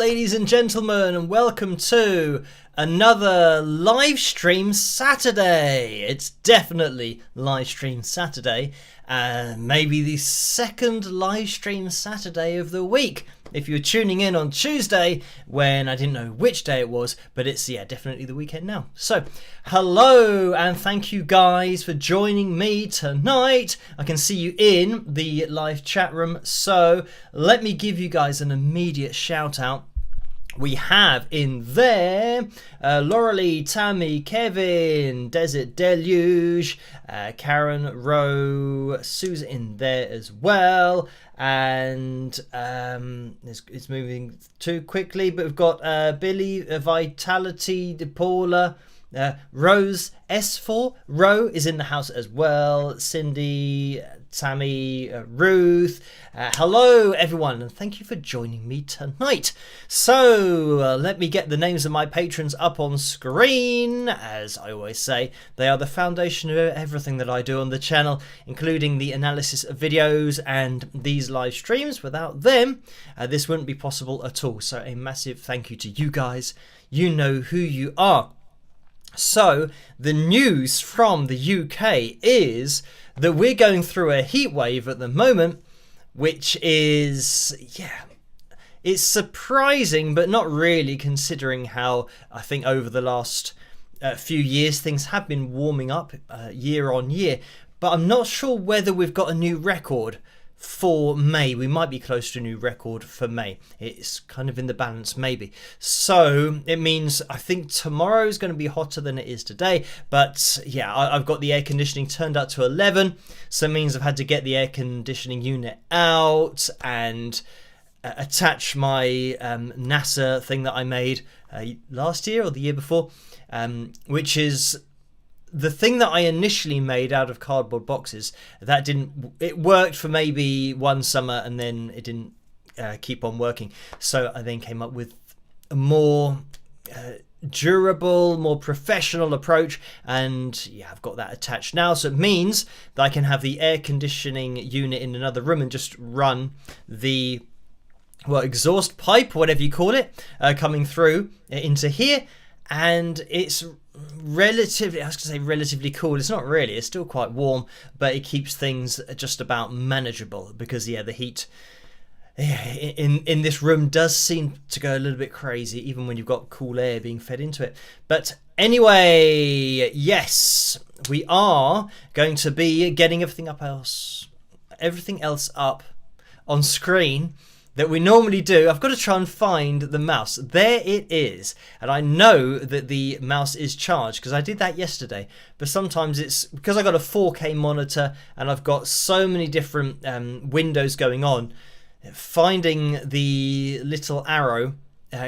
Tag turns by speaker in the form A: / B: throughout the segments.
A: ladies and gentlemen, and welcome to another live stream Saturday. It's definitely live stream Saturday, maybe the second live stream Saturday of the week. If you're tuning in on Tuesday, when I didn't know which day it was, but it's, definitely the weekend now. So, hello, and thank you guys for joining me tonight. I can see you in the live chat room, so let me give you guys an immediate shout out. We have in there Laurelie, Tammy, Kevin, Desert Deluge, Karen Rowe, Susan in there as well. And it's moving too quickly, but we've got Billy, Vitality, DePaula, Rose S4, Ro is in the house as well. Cindy, Tammy, Ruth. Hello, everyone, and thank you for joining me tonight. So, let me get the names of my patrons up on screen. As I always say, they are the foundation of everything that I do on the channel, including the analysis of videos and these live streams. Without them, this wouldn't be possible at all. So, a massive thank you to you guys. You know who you are. So, the news from the UK is that we're going through a heat wave at the moment, which is, it's surprising, but not really, considering how I think over the last few years things have been warming up year on year. But I'm not sure whether we've got a new record for May. We might be close to a new record for May. It's kind of in the balance, maybe. So it means I think tomorrow is going to be hotter than it is today. But yeah, I've got the air conditioning turned up to 11. So it means I've had to get the air conditioning unit out and attach my NASA thing that I made last year or the year before, which is the thing that I initially made out of cardboard boxes. It worked for maybe one summer and then it didn't keep on working. So I then came up with a more durable, more professional approach, and yeah, I've got that attached now. So it means that I can have the air conditioning unit in another room and just run the exhaust pipe, whatever you call it, coming through into here. And it's relatively, I was going to say relatively cool. It's not really, it's still quite warm, but it keeps things just about manageable because, the heat in this room does seem to go a little bit crazy, even when you've got cool air being fed into it. But anyway, yes, we are going to be getting everything else up on screen that we normally do. I've got to try and find the mouse. There it is. And I know that the mouse is charged because I did that yesterday. But sometimes it's because I got a 4K monitor and I've got so many different windows going on. Finding the little arrow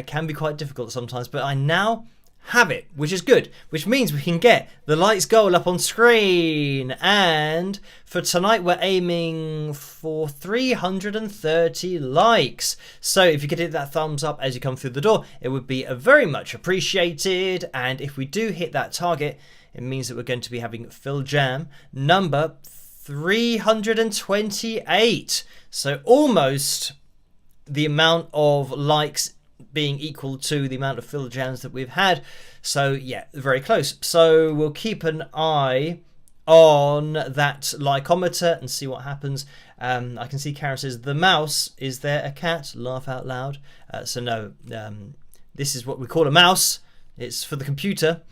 A: can be quite difficult sometimes. But I now have it, which is good, which means we can get the lights goal up on screen. And for tonight we're aiming for 330 likes, so if you could hit that thumbs up as you come through the door, it would be very much appreciated. And if we do hit that target, it means that we're going to be having Phil Jam number 328, so almost the amount of likes being equal to the amount of Phil Jams that we've had. So yeah, very close. So we'll keep an eye on that likeometer and see what happens. I can see Karen says, the mouse, is there a cat? Laugh out loud. So no, this is what we call a mouse. It's for the computer.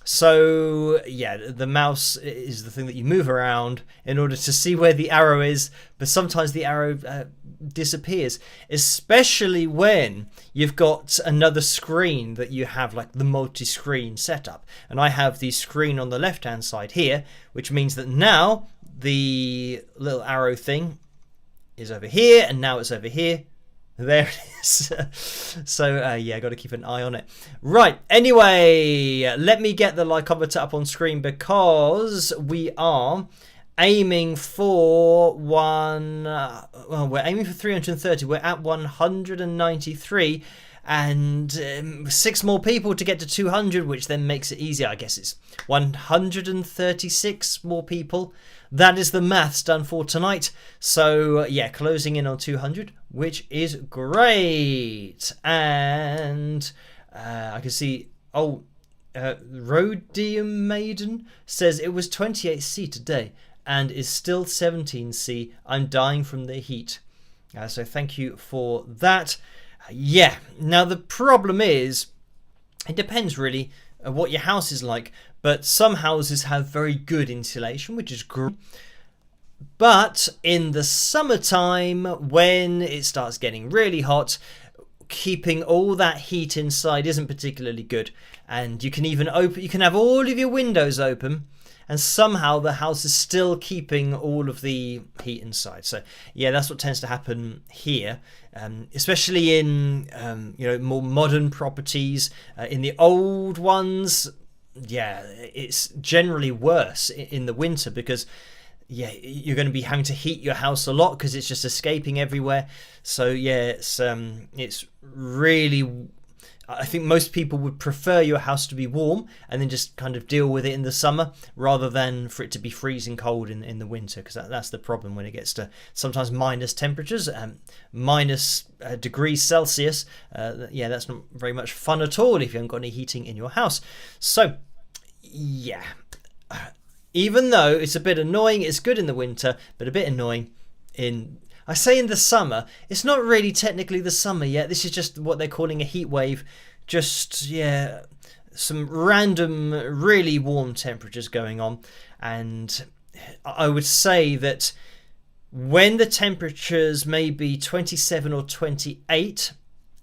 A: So yeah, the mouse is the thing that you move around in order to see where the arrow is, but sometimes the arrow disappears, especially when you've got another screen that you have, like the multi-screen setup. And I have the screen on the left hand side here, which means that now the little arrow thing is over here and now it's over here. There it is. So yeah, got to keep an eye on it. Right, anyway, let me get the likeometer up on screen because we are aiming for we're aiming for 330. We're at 193 and 6 more people to get to 200, which then makes it easier. I guess it's 136 more people. That is the maths done for tonight. So yeah, closing in on 200, which is great. And I can see, Rhodium Maiden says it was 28C today and is still 17C. I'm dying from the heat. So thank you for that. Yeah, now the problem is, it depends really what your house is like, but some houses have very good insulation, which is great. But in the summertime, when it starts getting really hot, keeping all that heat inside isn't particularly good. And you can even you can have all of your windows open, and somehow the house is still keeping all of the heat inside. So yeah, that's what tends to happen here, especially in more modern properties. In the old ones, yeah, it's generally worse in the winter because yeah, you're going to be having to heat your house a lot because it's just escaping everywhere. So yeah, it's really, I think most people would prefer your house to be warm and then just kind of deal with it in the summer rather than for it to be freezing cold in the winter, because that's the problem when it gets to sometimes minus temperatures, minus degrees Celsius. Yeah, that's not very much fun at all if you haven't got any heating in your house. So yeah, even though it's a bit annoying, it's good in the winter, but a bit annoying I say in the summer. It's not really technically the summer yet. This is just what they're calling a heat wave. Just, yeah, some random, really warm temperatures going on. And I would say that when the temperatures may be 27 or 28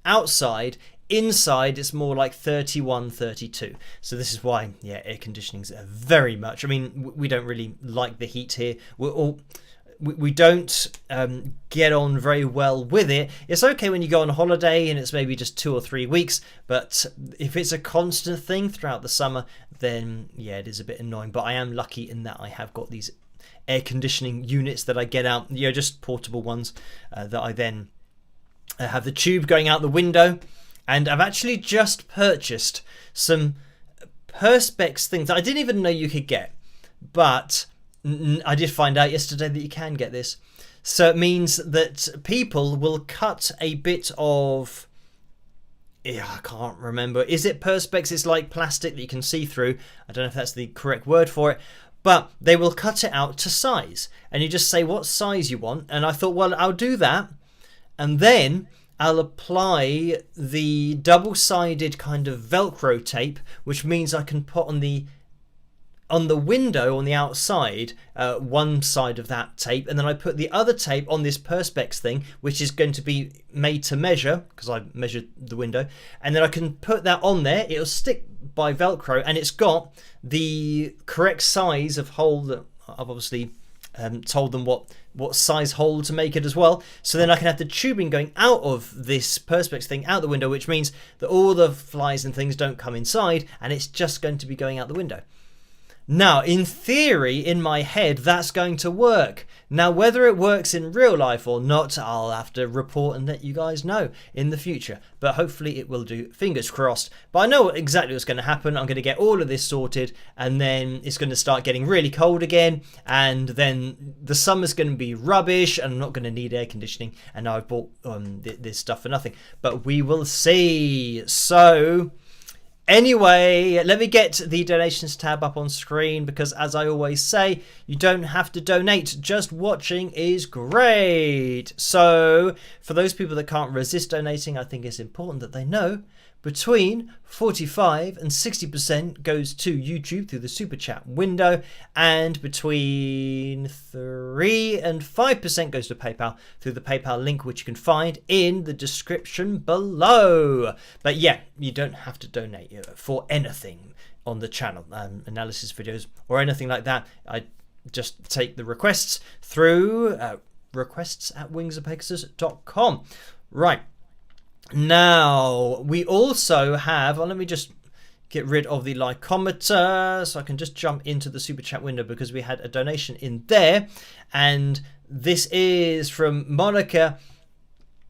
A: outside, inside it's more like 31, 32. So this is why, yeah, air conditioning's very much, I mean, we don't really like the heat here. We don't get on very well with it. It's okay when you go on holiday and it's maybe just 2 or 3 weeks, but if it's a constant thing throughout the summer, then yeah, it is a bit annoying. But I am lucky in that I have got these air conditioning units that I get out, you know, just portable ones that I then have the tube going out the window. And I've actually just purchased some Perspex things that I didn't even know you could get, but I did find out yesterday that you can get this. So it means that people will cut a bit of, I can't remember, is it Perspex? It's like plastic that you can see through. I don't know if that's the correct word for it, but they will cut it out to size, and you just say what size you want. And I thought, well, I'll do that, and then I'll apply the double-sided kind of Velcro tape, which means I can put on the window on the outside, one side of that tape, and then I put the other tape on this Perspex thing, which is going to be made to measure because I measured the window, and then I can put that on there. It'll stick by Velcro, and it's got the correct size of hole that I've obviously told them what size hole to make it as well. So then I can have the tubing going out of this Perspex thing out the window, which means that all the flies and things don't come inside, and it's just going to be going out the window. Now, in theory, in my head, that's going to work. Now, whether it works in real life or not, I'll have to report and let you guys know in the future. But hopefully it will do, fingers crossed. But I know exactly what's going to happen. I'm going to get all of this sorted, and then it's going to start getting really cold again. And then the summer's going to be rubbish, and I'm not going to need air conditioning. And now I've bought this stuff for nothing. But we will see. So anyway, let me get the donations tab up on screen, because as I always say, you don't have to donate, just watching is great. So for those people that can't resist donating, I think it's important that they know between 45 and 60% goes to YouTube through the super chat window, and between 3 and 5% goes to PayPal through the PayPal link, which you can find in the description below. But yeah, you don't have to donate for anything on the channel, analysis videos or anything like that. I just take the requests through requests@wingsofpegasus.com. Right. Now, we also have, let me just get rid of the lycometer so I can just jump into the super chat window, because we had a donation in there, and this is from Monica,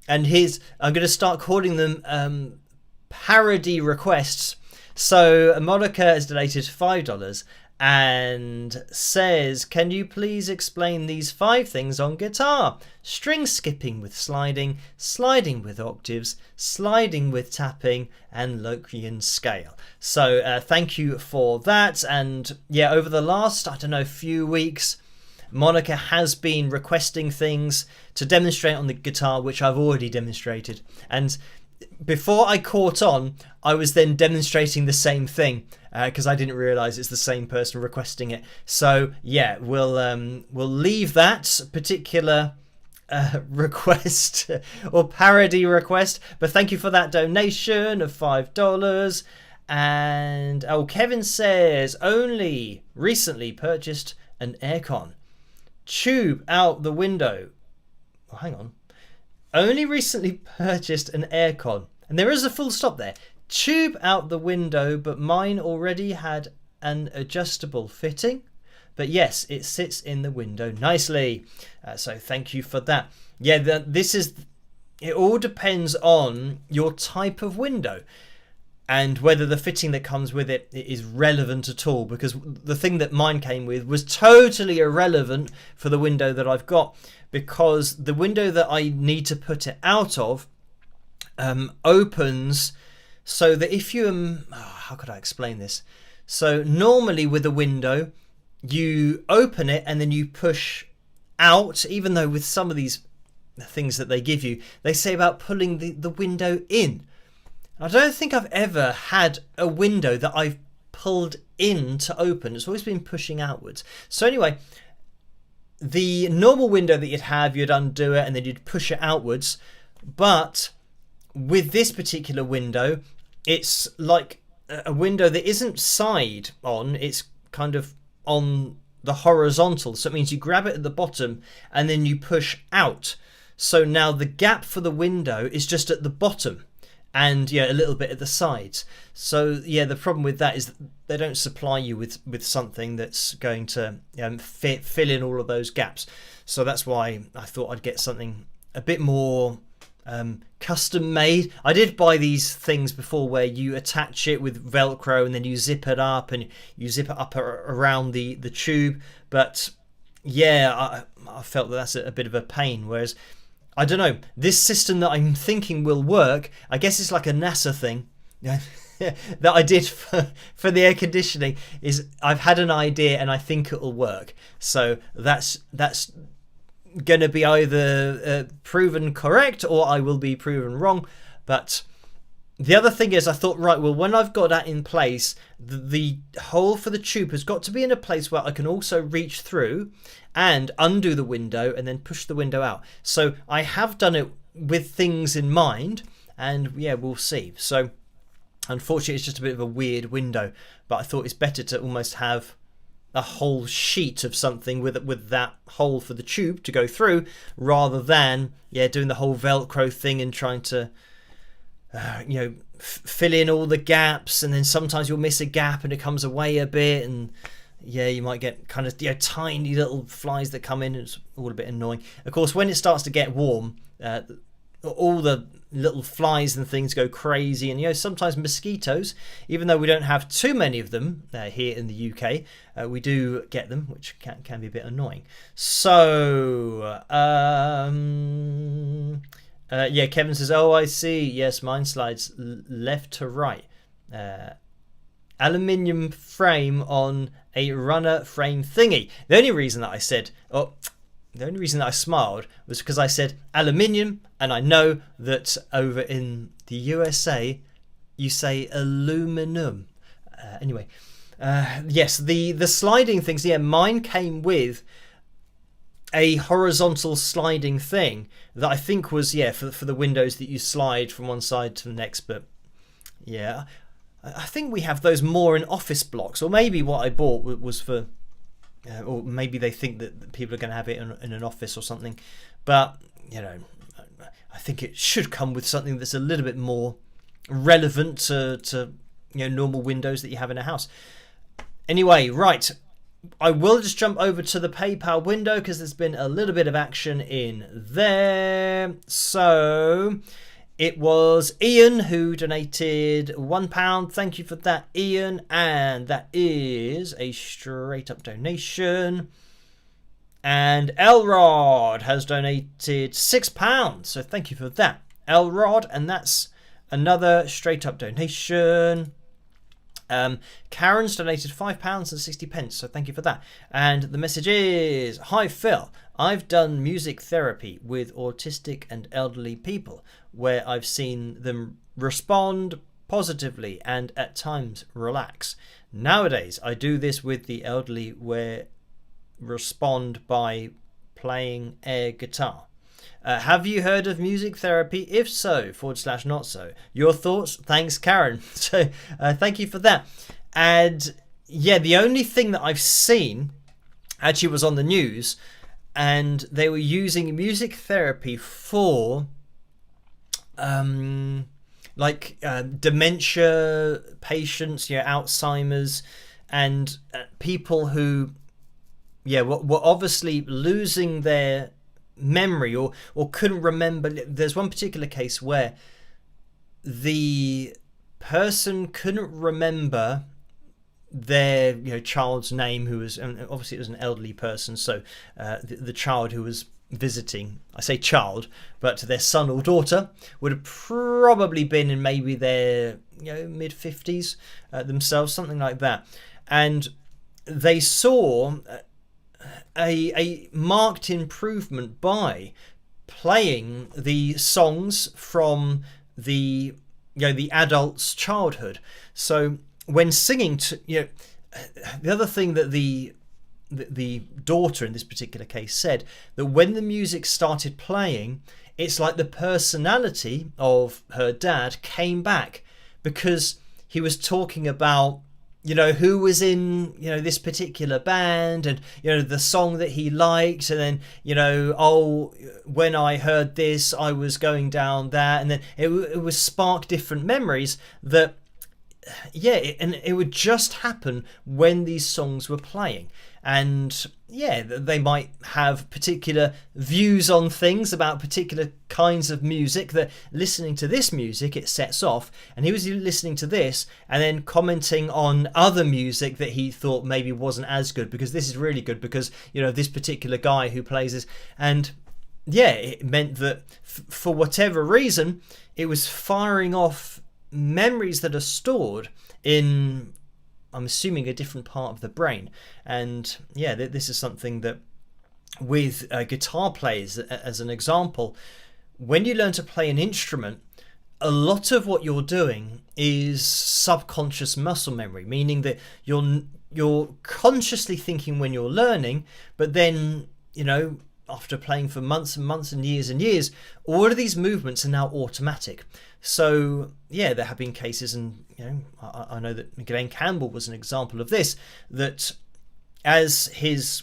A: and I'm going to start calling them parody requests. So Monica has donated $5 and says, can you please explain these 5 things on guitar? String skipping with sliding, sliding with octaves, sliding with tapping, and Locrian scale. So thank you for that. And yeah, over the last, I don't know, few weeks, Monica has been requesting things to demonstrate on the guitar, which I've already demonstrated. And before I caught on, I was then demonstrating the same thing, because I didn't realize it's the same person requesting it. So yeah, we'll leave that particular request or parody request. But thank you for that donation of $5. And Kevin says, only recently purchased an aircon. Tube out the window. Oh, hang on. Only recently purchased an aircon. And there is a full stop there. tube out the window, but mine already had an adjustable fitting. But yes, it sits in the window nicely. So thank you for that. Yeah, it all depends on your type of window and whether the fitting that comes with it is relevant at all, because the thing that mine came with was totally irrelevant for the window that I've got, because the window that I need to put it out of opens so that if you how could I explain this? So normally with a window, you open it and then you push out, even though with some of these things that they give you, they say about pulling the window in. I don't think I've ever had a window that I've pulled in to open. It's always been pushing outwards. So anyway, the normal window that you'd undo it and then you'd push it outwards. But with this particular window, it's like a window that isn't side on, it's kind of on the horizontal. So it means you grab it at the bottom and then you push out. So now the gap for the window is just at the bottom and a little bit at the sides. So the problem with that is they don't supply you with something that's going to fill in all of those gaps. So that's why I thought I'd get something a bit more custom made. I did buy these things before where you attach it with Velcro and then you zip it up and you zip it up around the tube. But I felt that's a bit of a pain. Whereas, I don't know, this system that I'm thinking will work, I guess it's like a NASA thing that I did for the air conditioning, is I've had an idea and I think it'll work. So that's going to be either proven correct or I will be proven wrong. But the other thing is, I thought, right, well, when I've got that in place, the hole for the tube has got to be in a place where I can also reach through and undo the window and then push the window out. So I have done it with things in mind, and we'll see. So unfortunately, it's just a bit of a weird window, but I thought it's better to almost have a whole sheet of something with that hole for the tube to go through, rather than doing the whole Velcro thing and trying to fill in all the gaps, and then sometimes you'll miss a gap and it comes away a bit, and you might get kind of tiny little flies that come in. It's all a bit annoying. Of course, when it starts to get warm, all the little flies and things go crazy, and sometimes mosquitoes, even though we don't have too many of them here in the UK, we do get them, which can be a bit annoying. So Kevin says, oh, I see, yes, mine slides left to right. Aluminium frame on a runner frame thingy. The only reason that I smiled was because I said aluminium, and I know that over in the USA you say aluminum. Yes, the sliding things. Mine came with a horizontal sliding thing that I think was for the windows that you slide from one side to the next. But I think we have those more in office blocks, or maybe what I bought was for. Or maybe they think that people are going to have it in an office or something. But, I think it should come with something that's a little bit more relevant to normal windows that you have in a house. Anyway, right. I will just jump over to the PayPal window because there's been a little bit of action in there. So it was Ian who donated £1. Thank you for that, Ian. And that is a straight up donation. And Elrod has donated £6. So thank you for that, Elrod. And that's another straight up donation. Karen's donated £5.60. So thank you for that. And the message is, hi Phil, I've done music therapy with autistic and elderly people where I've seen them respond positively and at times relax. Nowadays I do this with the elderly where respond by playing air guitar. Have you heard of music therapy? If so, / not so. Your thoughts? Thanks, Karen. So thank you for that. And the only thing that I've seen actually was on the news, and they were using music therapy for like dementia patients, Alzheimer's, and people who, were obviously losing their memory or couldn't remember. There's one particular case where the person couldn't remember their child's name, who was, and obviously it was an elderly person, so the child who was visiting, I say child, but their son or daughter would have probably been in maybe their mid 50s themselves, something like that, and they saw a marked improvement by playing the songs from the the adult's childhood. So when singing the other thing that the daughter in this particular case said, that when the music started playing, it's like the personality of her dad came back, because he was talking about who was in this particular band, and the song that he liked, and then oh, when I heard this I was going down that, and then it was spark different memories that and it would just happen when these songs were playing. And they might have particular views on things about particular kinds of music, that listening to this music it sets off, and he was listening to this and then commenting on other music that he thought maybe wasn't as good, because this is really good because this particular guy who plays this. And it meant that for whatever reason it was firing off memories that are stored in, I'm assuming, a different part of the brain. And this is something that with guitar players, as an example, when you learn to play an instrument, a lot of what you're doing is subconscious muscle memory, meaning that you're consciously thinking when you're learning, but then after playing for months and months and years, all of these movements are now automatic. So there have been cases, and I know that Glenn Campbell was an example of this, that as his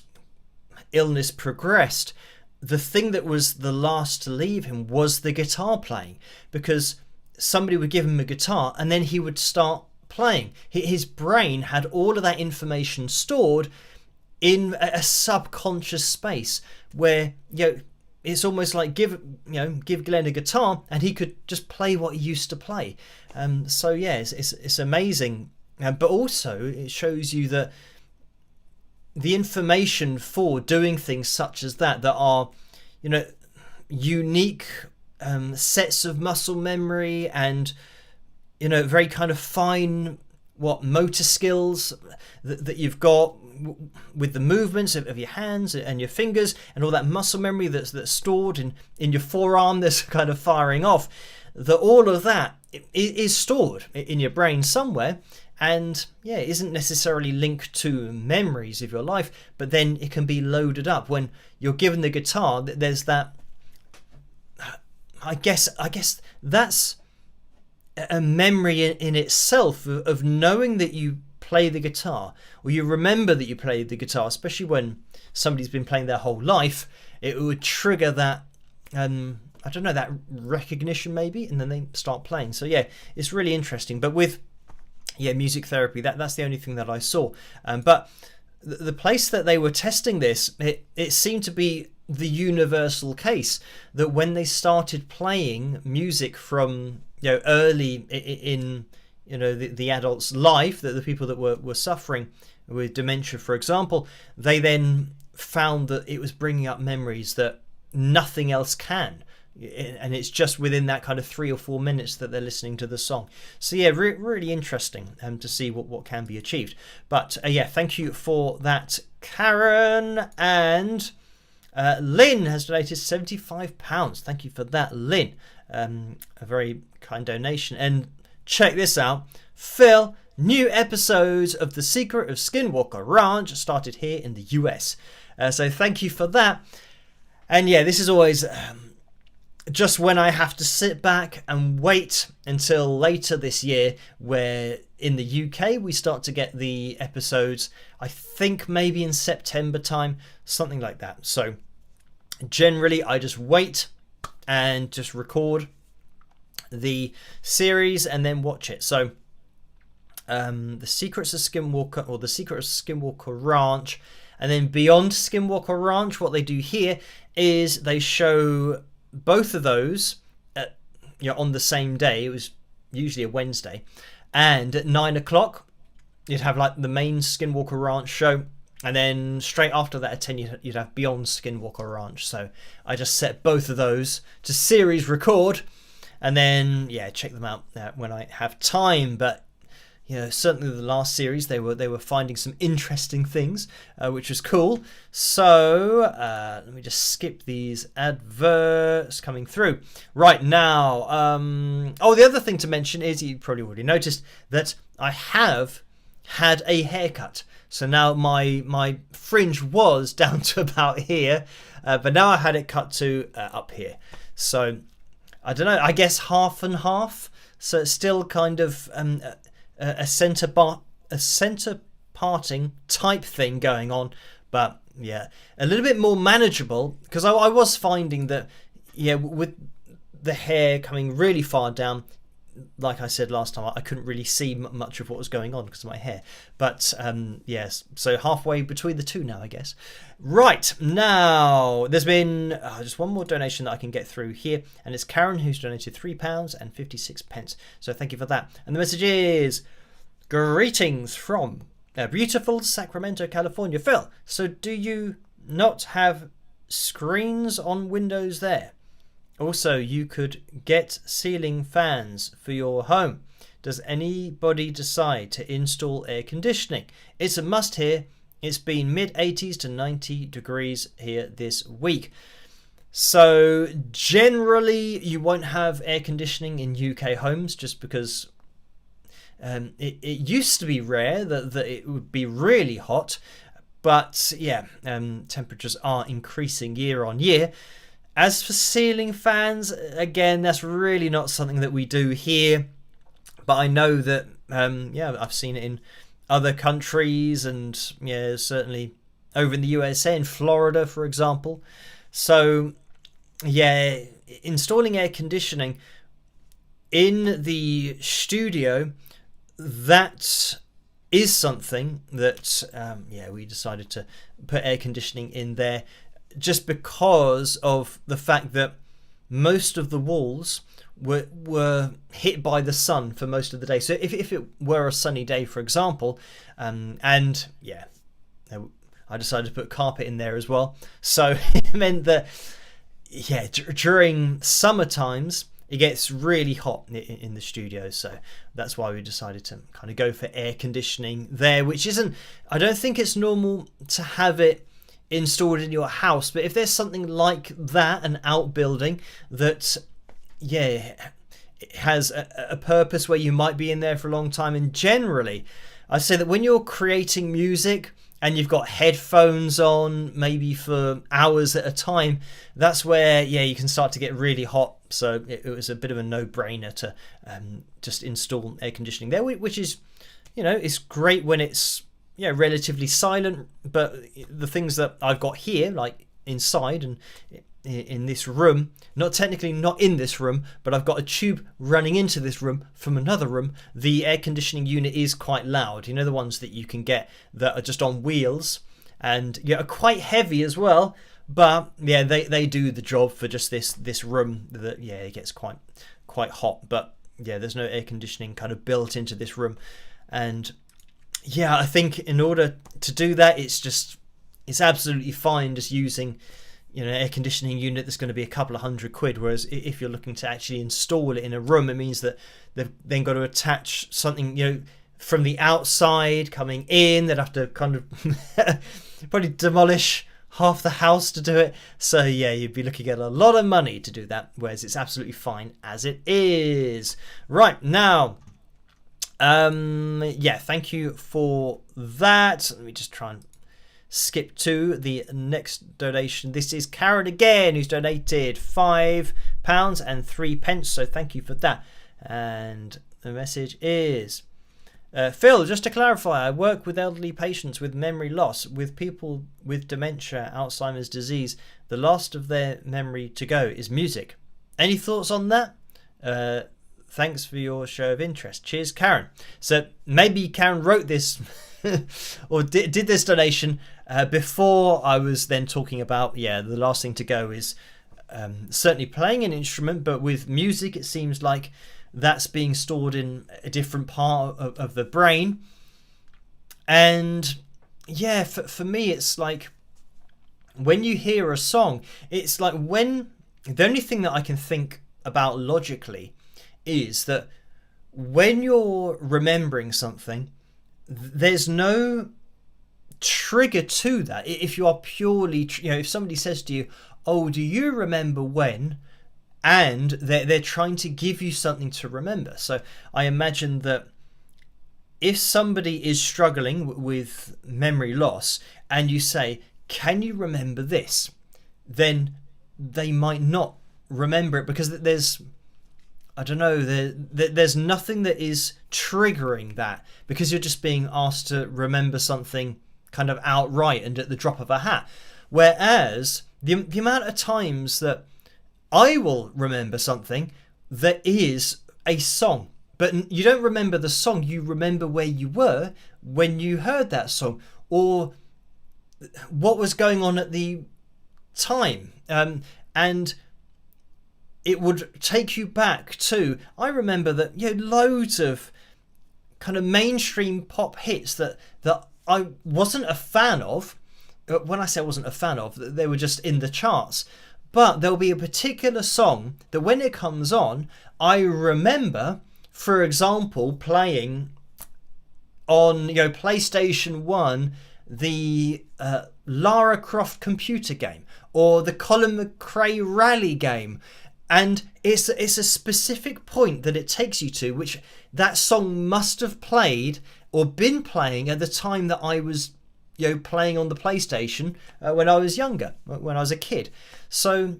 A: illness progressed, the thing that was the last to leave him was the guitar playing, because somebody would give him a guitar and then he would start playing. His brain had all of that information stored in a subconscious space where it's almost like give Glenn a guitar and he could just play what he used to play. It's amazing, but also it shows you that the information for doing things such as that are unique sets of muscle memory, and very kind of fine motor skills that you've got with the movements of your hands and your fingers, and all that muscle memory that's stored in your forearm that's kind of firing off, that all of that is stored in your brain somewhere, and isn't necessarily linked to memories of your life, but then it can be loaded up when you're given the guitar. There's that, I guess that's a memory in itself of knowing that you play the guitar, or you remember that you played the guitar, especially when somebody's been playing their whole life. It would trigger that I don't know, that recognition maybe, and then they start playing. So it's really interesting. But with music therapy, that's the only thing that I saw, but the place that they were testing this, it seemed to be the universal case, that when they started playing music from early in the adult's life, that the people that were suffering with dementia, for example, they then found that it was bringing up memories that nothing else can, and it's just within that kind of 3 or 4 minutes that they're listening to the song. So really interesting to see what can be achieved. But thank you for that, Karen. And Lynn has donated £75. Thank you for that, Lynn. A very kind donation. And check this out, Phil, new episodes of The Secret of Skinwalker Ranch started here in the US. So thank you for that. And this is always just when I have to sit back and wait until later this year, where in the UK we start to get the episodes, I think maybe in September time, something like that. So generally I just wait and just record the series and then watch it. So The Secrets of Skinwalker, or The Secret of Skinwalker Ranch, and then Beyond Skinwalker Ranch. What they do here is they show both of those on the same day. It was usually a Wednesday, and at 9 o'clock you'd have like the main Skinwalker Ranch show, and then straight after that at 10 you'd have Beyond Skinwalker Ranch. So I just set both of those to series record, and then check them out when I have time. But certainly the last series they were finding some interesting things, which was cool. So let me just skip these adverts coming through right now. The other thing to mention is, you probably already noticed that I have had a haircut. So now my fringe was down to about here, but now I had it cut to up here. So I don't know, I guess half and half. So it's still kind of a centre parting type thing going on, but a little bit more manageable, because I was finding that with the hair coming really far down, like I said last time, I couldn't really see much of what was going on because of my hair. But yes, so halfway between the two now, I guess. Right, now there's been just one more donation that I can get through here, and it's Karen, who's donated £3.56. So thank you for that. And the message is, greetings from beautiful Sacramento, California. Phil, so do you not have screens on windows there? Also, you could get ceiling fans for your home. Does anybody decide to install air conditioning? It's a must here. It's been mid-80s to 90 degrees here this week. So generally you won't have air conditioning in UK homes, just because it used to be rare that it would be really hot. But temperatures are increasing year on year. As for ceiling fans, again, that's really not something that we do here. But I know that, I've seen it in other countries, and certainly over in the USA, in Florida, for example. So, installing air conditioning in the studio, that is something that, we decided to put air conditioning in there, just because of the fact that most of the walls were hit by the sun for most of the day. So if it were a sunny day, for example, I decided to put carpet in there as well. So it meant that, during summer times, it gets really hot in the studio. So that's why we decided to kind of go for air conditioning there, which I don't think it's normal to have it installed in your house. But if there's something like that, an outbuilding that it has a purpose where you might be in there for a long time, and generally I say that when you're creating music and you've got headphones on maybe for hours at a time, that's where you can start to get really hot. So it was a bit of a no-brainer to just install air conditioning there, which is it's great when it's relatively silent. But the things that I've got here, like inside and in this room, not in this room, but I've got a tube running into this room from another room. The air conditioning unit is quite loud. The ones that you can get that are just on wheels and are quite heavy as well. But they do the job for just this room that it gets quite hot. But there's no air conditioning kind of built into this room. And I think in order to do that, it's absolutely fine just using air conditioning unit that's going to be a couple of £100. Whereas if you're looking to actually install it in a room, it means that they've then got to attach something from the outside coming in. They'd have to kind of probably demolish half the house to do it. So you'd be looking at a lot of money to do that, whereas it's absolutely fine as it is. Right, now thank you for that. Let me just try and skip to the next donation. This is Karen again, who's donated £5.03. So thank you for that. And the message is, Phil, just to clarify, I work with elderly patients with memory loss, with people with dementia, Alzheimer's disease. The last of their memory to go is music. Any thoughts on that? Thanks for your show of interest. Cheers, Karen. So maybe Karen wrote this or did this donation before I was then talking about, the last thing to go is certainly playing an instrument, but with music it seems like that's being stored in a different part of the brain. And for me it's like when you hear a song, it's like when the only thing that I can think about logically is that when you're remembering something, there's no trigger to that. If you are purely, if somebody says to you, oh, do you remember when? And they're trying to give you something to remember. So I imagine that if somebody is struggling with memory loss and you say, can you remember this? Then they might not remember it because there's, I don't know, there's nothing that is triggering that, because you're just being asked to remember something kind of outright and at the drop of a hat. Whereas the amount of times that I will remember something that is a song, but you don't remember the song, you remember where you were when you heard that song or what was going on at the time. And it would take you back to, I remember that, loads of kind of mainstream pop hits that I wasn't a fan of. When I say I wasn't a fan of, they were just in the charts. But there'll be a particular song that when it comes on, I remember, for example, playing on PlayStation 1, the Lara Croft computer game or the Colin McRae rally game. And it's a specific point that it takes you to, which that song must have played or been playing at the time that I was playing on the PlayStation when I was younger, when I was a kid. So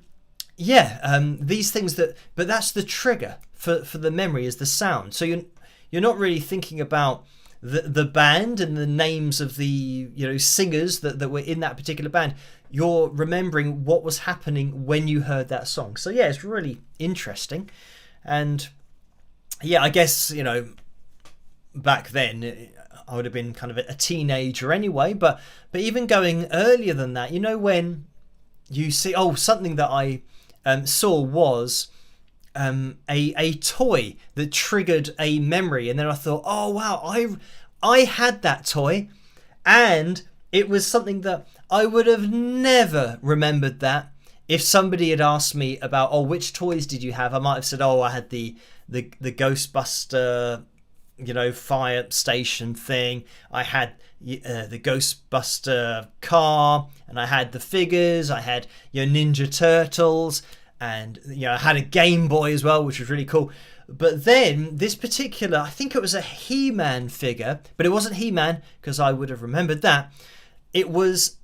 A: these things but that's the trigger for the memory, is the sound. So you're not really thinking about the band and the names of the singers that were in that particular band. You're remembering what was happening when you heard that song. So it's really interesting. And I guess back then I would have been kind of a teenager anyway, but even going earlier than that, when you see something that I saw was a toy that triggered a memory, and then I thought, oh wow, I had that toy, and it was something that I would have never remembered that if somebody had asked me about, which toys did you have? I might have said, I had the Ghostbuster fire station thing, I had the Ghostbuster car, and I had the figures, I had Ninja Turtles, and I had a Game Boy as well, which was really cool. But then this particular, I think it was a He-Man figure, but it wasn't He-Man because I would have remembered that. It was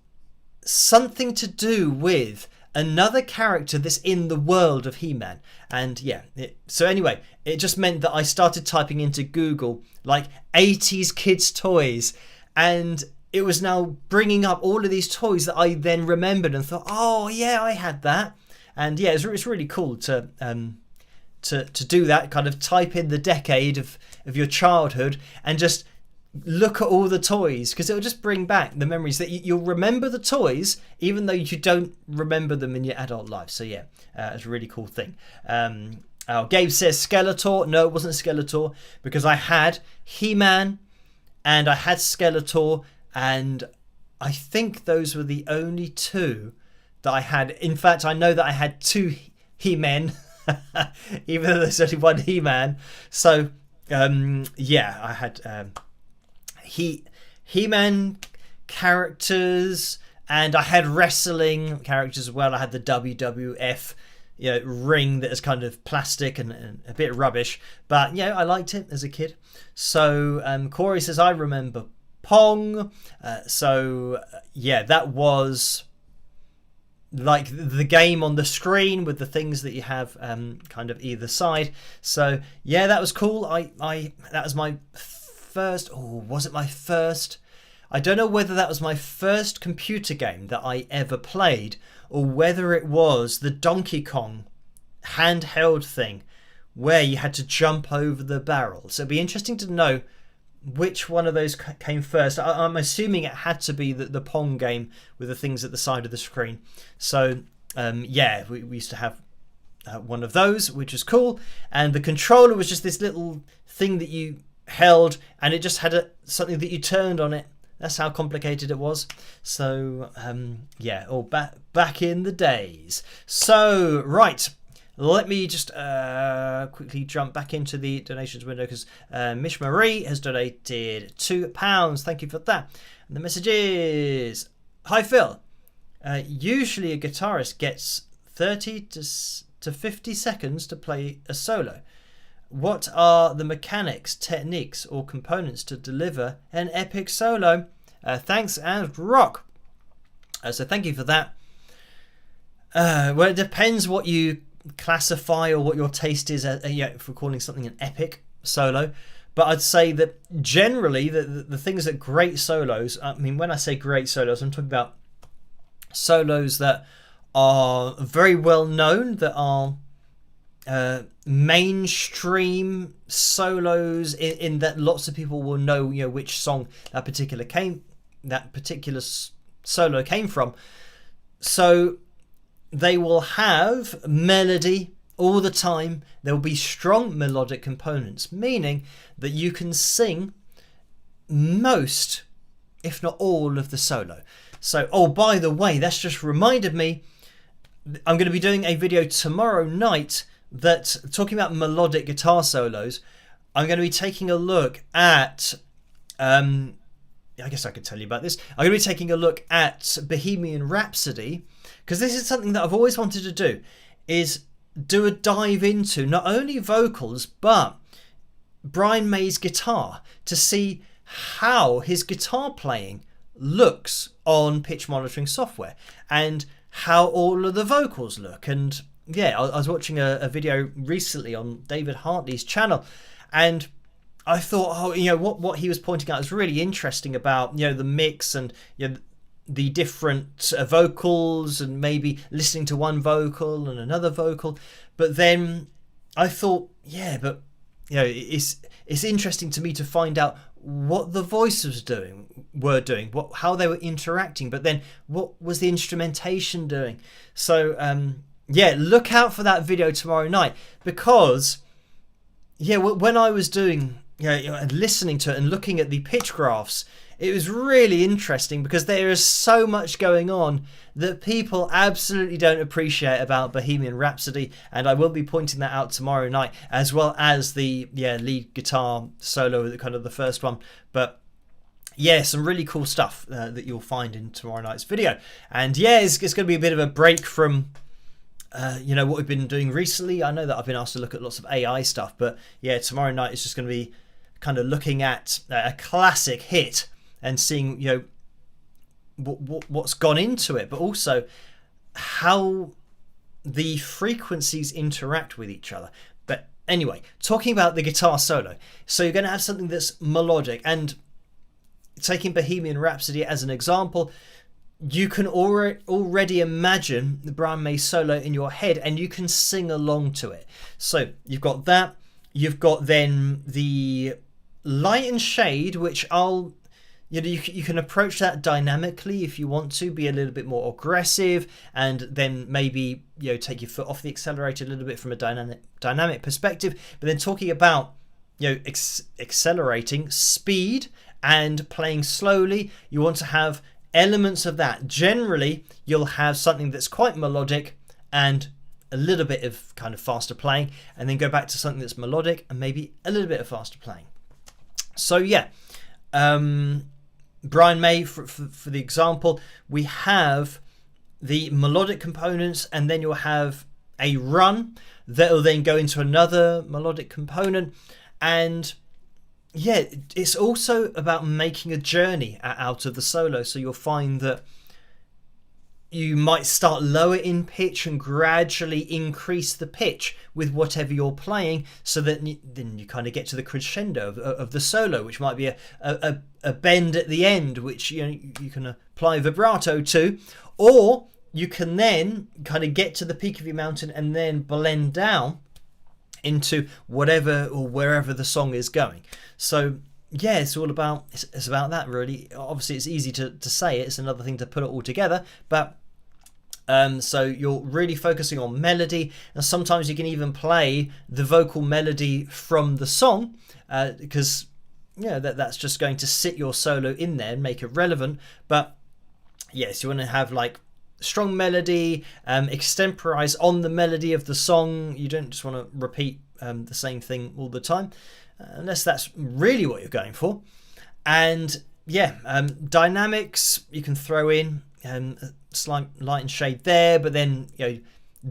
A: something to do with another character that's in the world of He-Man. And so anyway, it just meant that I started typing into Google like 80s kids toys, and it was now bringing up all of these toys that I then remembered and thought, I had that. And it's really cool to do that, kind of type in the decade of your childhood and just look at all the toys, because it'll just bring back the memories that you'll remember the toys even though you don't remember them in your adult life. So it's a really cool thing. Gabe says Skeletor. No, it wasn't Skeletor, because I had He-Man and I had Skeletor, and I think those were the only two that I had. In fact, I know that I had two He-Men even though there's only one He-Man. So I had He-Man characters, and I had wrestling characters as well. I had the WWF ring that is kind of plastic and a bit rubbish, but I liked it as a kid. So Corey says I remember Pong. That was like the game on the screen with the things that you have kind of either side. So that was cool. That was my first, was it my first? I don't know whether that was my first computer game that I ever played, or whether it was the Donkey Kong handheld thing, where you had to jump over the barrel. So it'd be interesting to know which one of those came first. I'm assuming it had to be the Pong game with the things at the side of the screen. So yeah, we used to have one of those, which was cool. And the controller was just this little thing that you held, and it just had something that you turned on it. That's how complicated it was. So yeah, all back in the days. So right, let me just quickly jump back into the donations window, because Mish Marie has donated £2. Thank you for that. And the message is, hi Phil. Usually a guitarist gets 30 to 50 seconds to play a solo. What are the mechanics, techniques, or components to deliver an epic solo? Thanks and rock. So thank you for that. Well, it depends what you classify or what your taste is for calling something an epic solo. But I'd say that generally the things that great solos, I mean, when I say great solos, I'm talking about solos that are very well known, that are mainstream solos in that lots of people will know, which song that particular solo came from. So they will have melody all the time. There will be strong melodic components, meaning that you can sing most, if not all, of the solo. So, oh, by the way, that's just reminded me, I'm going to be doing a video tomorrow night that talking about melodic guitar solos. I'm going to be taking a look at I guess I could tell you about this. I'm going to be taking a look at Bohemian Rhapsody, because this is something that I've always wanted to do, is do a dive into not only vocals but Brian May's guitar, to see how his guitar playing looks on pitch monitoring software and how all of the vocals look. And yeah, I was watching a video recently on David Hartley's channel, and I thought, what he was pointing out is really interesting about, the mix and, the different vocals, and maybe listening to one vocal and another vocal. But then I thought, yeah, but, it's interesting to me to find out what the voices were doing, how they were interacting, but then what was the instrumentation doing. So, yeah, look out for that video tomorrow night, because, yeah, when I was doing, listening to it and looking at the pitch graphs, it was really interesting, because there is so much going on that people absolutely don't appreciate about Bohemian Rhapsody, and I will be pointing that out tomorrow night, as well as the lead guitar solo, kind of the first one. But yeah, some really cool stuff that you'll find in tomorrow night's video. And yeah, it's going to be a bit of a break from what we've been doing recently. I know that I've been asked to look at lots of AI stuff, but yeah, tomorrow night is just going to be kind of looking at a classic hit and seeing what's gone into it, but also how the frequencies interact with each other. But anyway, talking about the guitar solo, so you're going to have something that's melodic, and taking Bohemian Rhapsody as an example, you can already imagine the Brian May solo in your head, and you can sing along to it. So you've got that. You've got then the light and shade, which you can approach that dynamically if you want to be a little bit more aggressive, and then maybe take your foot off the accelerator a little bit from a dynamic perspective. But then talking about accelerating speed and playing slowly, you want to have elements of that. Generally, you'll have something that's quite melodic and a little bit of kind of faster playing, and then go back to something that's melodic and maybe a little bit of faster playing. So yeah, Brian May, for the example, we have the melodic components, and then you'll have a run that will then go into another melodic component. And yeah, it's also about making a journey out of the solo. So you'll find that you might start lower in pitch and gradually increase the pitch with whatever you're playing, so that then you kind of get to the crescendo of the solo, which might be a bend at the end, which you can apply vibrato to, or you can then kind of get to the peak of your mountain and then blend down into whatever or wherever the song is going. So yeah, it's all about it's about that really. Obviously it's easy to say it, it's another thing to put it all together, but so you're really focusing on melody, and sometimes you can even play the vocal melody from the song, because that's just going to sit your solo in there and make it relevant. But yes, you want to have like strong melody, extemporize on the melody of the song. You don't just want to repeat the same thing all the time, unless that's really what you're going for. And dynamics you can throw in, slight light and shade there, but then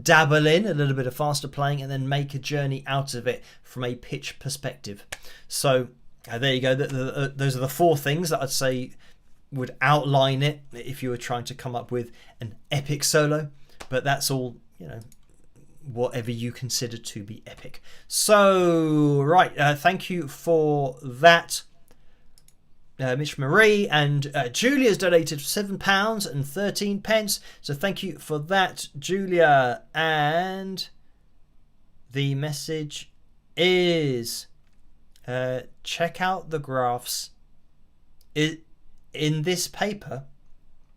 A: dabble in a little bit of faster playing and then make a journey out of it from a pitch perspective. So there you go. Those are the 4 things that I'd say would outline it if you were trying to come up with an epic solo. But that's all, whatever you consider to be epic. So right, thank you for that, Mitch Marie. And Julia's donated £7.13. So thank you for that, Julia. And the message is check out the graphs in this paper.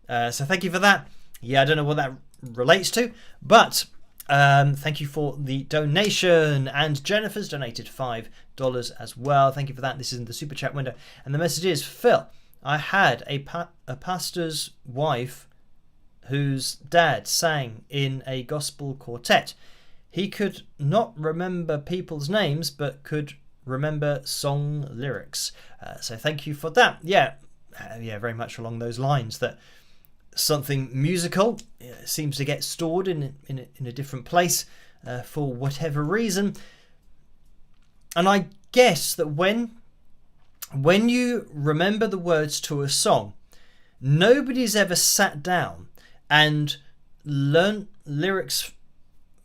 A: So thank you for that. I don't know what that relates to, but thank you for the donation. And Jennifer's donated $5 as well. Thank you for that. This is in the super chat window, and the message is, Phil, I had a pastor's wife whose dad sang in a gospel quartet. He could not remember people's names but could remember song lyrics. So thank you for that. Very much along those lines, that something musical seems to get stored in a different place for whatever reason. And I guess that when you remember the words to a song, nobody's ever sat down and learnt lyrics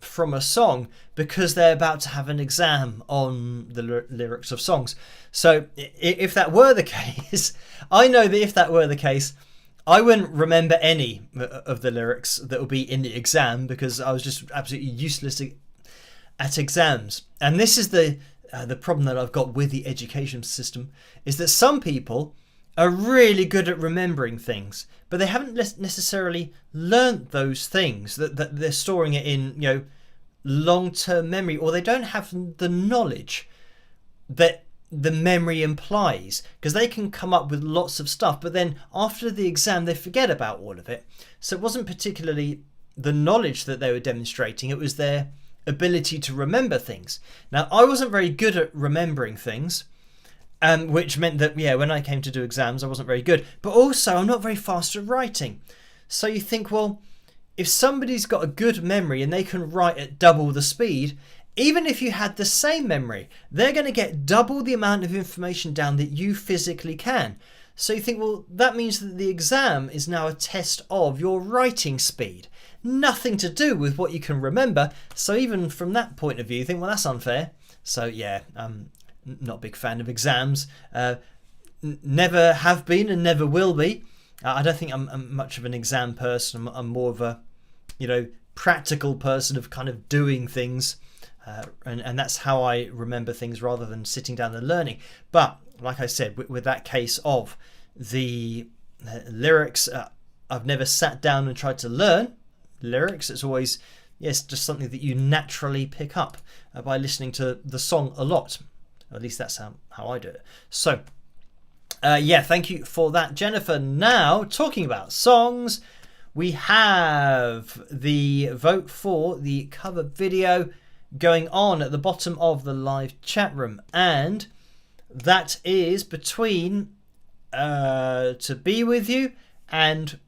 A: from a song because they're about to have an exam on the lyrics of songs. So if that were the case, I know that if that were the case, I wouldn't remember any of the lyrics that will be in the exam, because I was just absolutely useless at exams. And this is the problem that I've got with the education system, is that some people are really good at remembering things, but they haven't necessarily learnt those things, that they're storing it in long-term memory, or they don't have the knowledge that the memory implies, because they can come up with lots of stuff, but then after the exam they forget about all of it. So it wasn't particularly the knowledge that they were demonstrating, it was their ability to remember things. Now, I wasn't very good at remembering things, which meant that when I came to do exams I wasn't very good, but also I'm not very fast at writing. So you think, well, if somebody's got a good memory and they can write at double the speed, even if you had the same memory, they're going to get double the amount of information down that you physically can. So you think, well, that means that the exam is now a test of your writing speed. Nothing to do with what you can remember. So even from that point of view, you think, well, that's unfair. So I'm not a big fan of exams. Never have been and never will be. I don't think I'm much of an exam person. I'm more of a, practical person of kind of doing things. And that's how I remember things rather than sitting down and learning. But like I said, with that case of the lyrics, I've never sat down and tried to learn lyrics. It's always, just something that you naturally pick up by listening to the song a lot. Or at least that's how I do it. So, thank you for that, Jennifer. Now, talking about songs, we have the vote for the cover video going on at the bottom of the live chat room, and that is between To Be With You and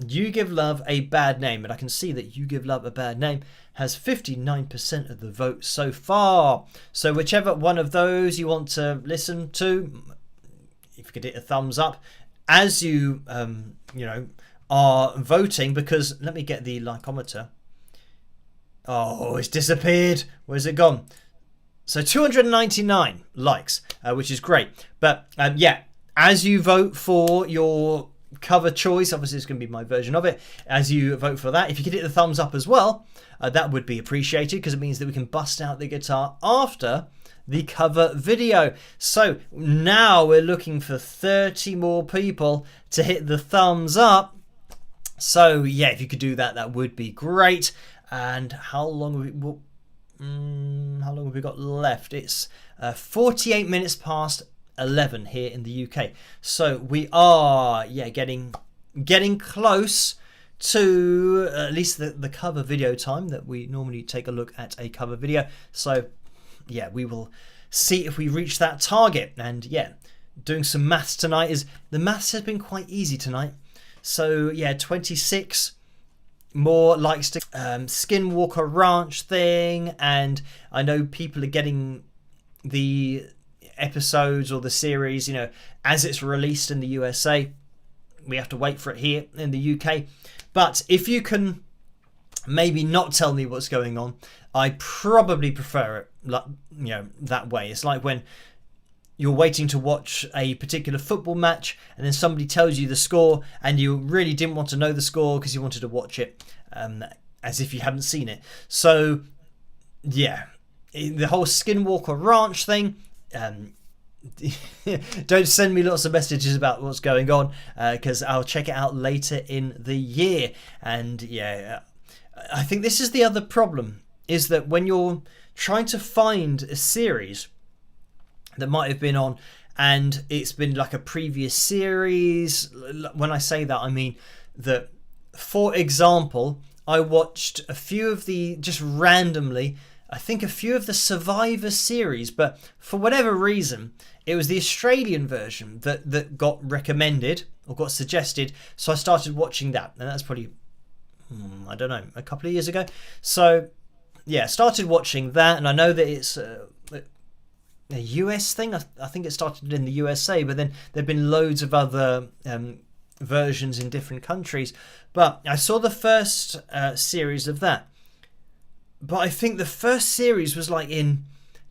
A: You Give Love a Bad Name. And I can see that You Give Love a Bad Name has 59% of the vote so far. So whichever one of those you want to listen to, if you could hit a thumbs up as you are voting, because let me get the likeometer. Oh, it's disappeared. Where's it gone? So 299 likes, which is great. But as you vote for your cover choice, obviously it's going to be my version of it, as you vote for that. If you could hit the thumbs up as well, that would be appreciated, because it means that we can bust out the guitar after the cover video. So now we're looking for 30 more people to hit the thumbs up. So yeah, if you could do that, that would be great. And how long have we got left? It's 48 minutes past 11 here in the UK. So we are getting close to at least the cover video time that we normally take a look at a cover video. So yeah, we will see if we reach that target. And yeah, doing some maths tonight, the maths has been quite easy tonight. So yeah, 26 more likes to Skinwalker Ranch thing, and I know people are getting the episodes or the series, you know, as it's released in the USA. We have to wait for it here in the UK. But if you can maybe not tell me what's going on, I probably prefer it, like, you know, that way. It's like when you're waiting to watch a particular football match and then somebody tells you the score and you really didn't want to know the score because you wanted to watch it as if you haven't seen it. So yeah, the whole Skinwalker Ranch thing, don't send me lots of messages about what's going on, because I'll check it out later in the year. And yeah, I think this is the other problem, is that when you're trying to find a series that might have been on and it's been like a previous series, when I say that, I mean that, for example, I watched a few of the, just randomly, I think a few of the Survivor series, but for whatever reason, it was the Australian version that got recommended or got suggested. So I started watching that, and that's probably, I don't know, a couple of years ago. So yeah, started watching that, and I know that it's a US thing. I think it started in the USA, but then there've been loads of other versions in different countries. But I saw the first series of that. But I think the first series was like in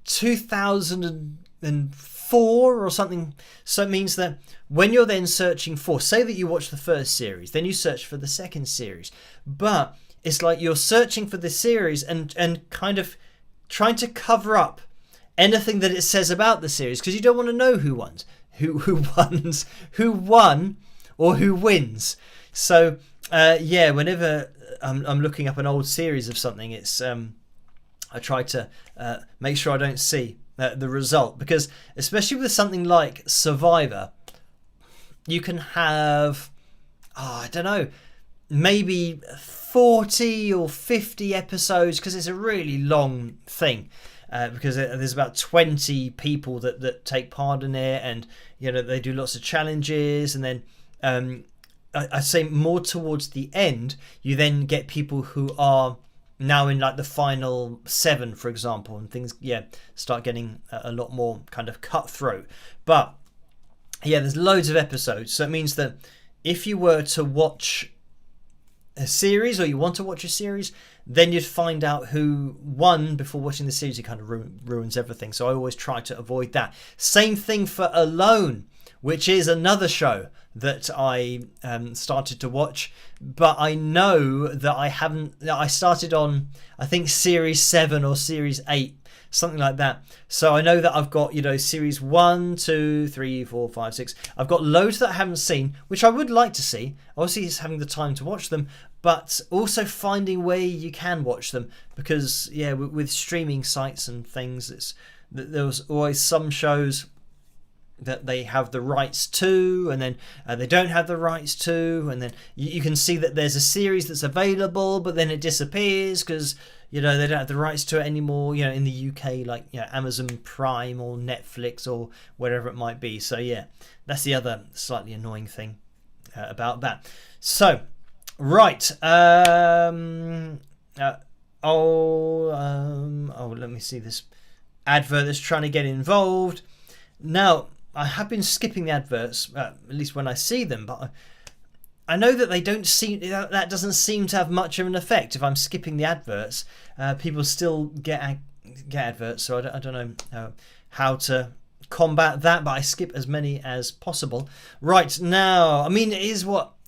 A: 2004 or something. So it means that when you're then searching for, say that you watch the first series, then you search for the second series. But it's like you're searching for the series and kind of trying to cover up anything that it says about the series, because you don't want to know who won or who wins. So yeah, whenever I'm looking up an old series of something, it's I try to make sure I don't see the result, because especially with something like Survivor, you can have I don't know, maybe 40 or 50 episodes, because it's a really long thing. Because there's about 20 people that take part in it, and you know they do lots of challenges, and then I say more towards the end, you then get people who are now in like the final 7, for example, and things start getting a lot more kind of cutthroat. But yeah, there's loads of episodes, so it means that if you were to watch a series, or you want to watch a series, then you'd find out who won before watching the series. It kind of ruins everything. So I always try to avoid that. Same thing for Alone, which is another show that I started to watch, but I know that I started on, I think, series 7 or series 8, something like that. So I know that I've got, series 1, 2, 3, 4, 5, 6. I've got loads that I haven't seen, which I would like to see. Obviously, it's having the time to watch them, but also finding where you can watch them, because yeah, with streaming sites and things, there was always some shows that they have the rights to, and then they don't have the rights to, and then you can see that there's a series that's available, but then it disappears because they don't have the rights to it anymore. In the UK, like Amazon Prime or Netflix or whatever it might be. So yeah, that's the other slightly annoying thing about that. So right, let me see this advert that's trying to get involved now. I have been skipping the adverts, at least when I see them, but I know that that doesn't seem to have much of an effect. If I'm skipping the adverts, people still get adverts, so I don't know how to combat that, but I skip as many as possible. Right, now, I mean, it is